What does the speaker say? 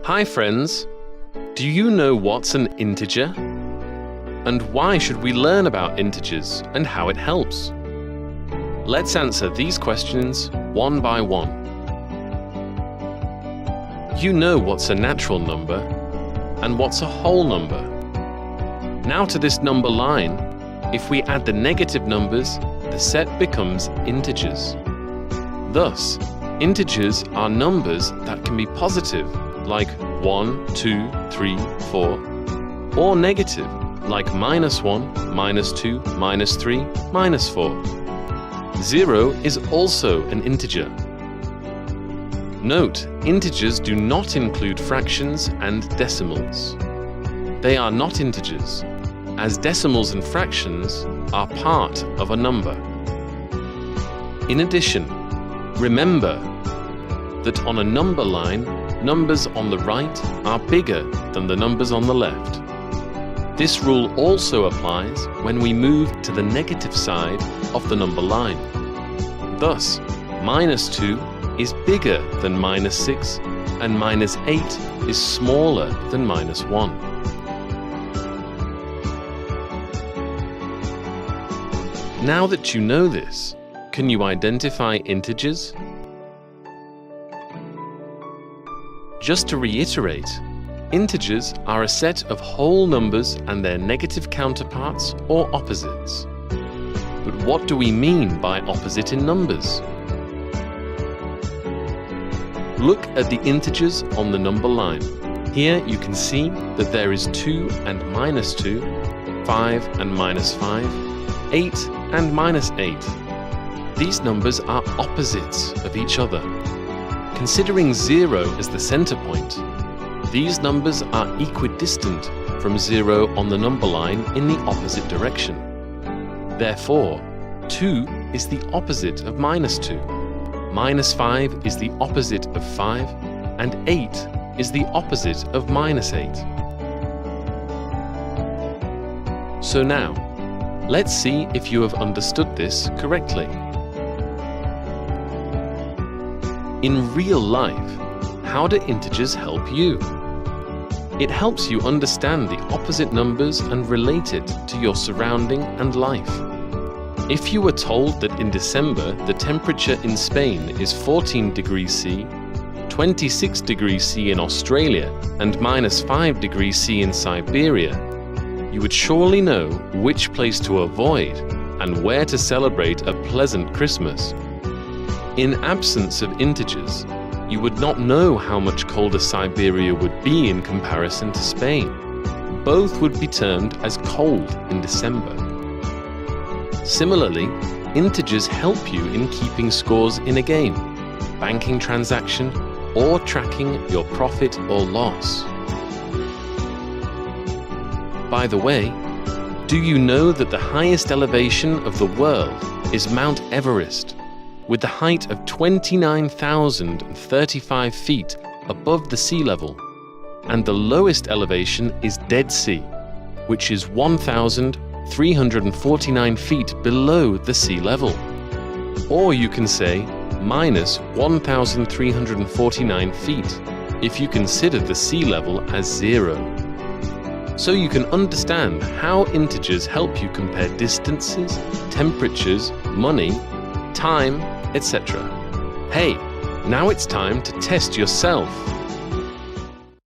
Hi friends! Do you know what's an integer? And why should we learn about integers and how it helps? Let's answer these questions one by one. You know what's a natural number and what's a whole number. Now to this number line, if we add the negative numbers, the set becomes integers. Thus, integers are numbers that can be positive, like 1, 2, 3, 4, or negative, like -1, -2, -3, -4. 0 is also an integer. Note, integers do not include fractions and decimals. They are not integers, as decimals and fractions are part of a number. In addition, remember that on a number line, numbers on the right are bigger than the numbers on the left. This rule also applies when we move to the negative side of the number line. Thus, -2 is bigger than -6 and -8 is smaller than -1. Now that you know this, can you identify integers? Just to reiterate, integers are a set of whole numbers and their negative counterparts or opposites. But what do we mean by opposite in numbers? Look at the integers on the number line. Here you can see that there is 2 and -2, 5 and -5, 8 and -8. These numbers are opposites of each other. Considering 0 as the center point, these numbers are equidistant from 0 on the number line in the opposite direction. Therefore, 2 is the opposite of -2, -5 is the opposite of 5, and 8 is the opposite of -8. So now, let's see if you have understood this correctly. In real life, how do integers help you? It helps you understand the opposite numbers and relate it to your surrounding and life. If you were told that in December the temperature in Spain is 14 degrees C, 26 degrees C in Australia, and -5 degrees C in Siberia, you would surely know which place to avoid and where to celebrate a pleasant Christmas. In absence of integers, you would not know how much colder Siberia would be in comparison to Spain. Both would be termed as cold in December. Similarly, integers help you in keeping scores in a game, banking transaction, or tracking your profit or loss. By the way, do you know that the highest elevation of the world is Mount Everest, with the height of 29,035 feet above the sea level, and the lowest elevation is Dead Sea, which is 1,349 feet below the sea level. Or you can say minus 1,349 feet if you consider the sea level as 0. So you can understand how integers help you compare distances, temperatures, money, time, etc. Hey, now it's time to test yourself.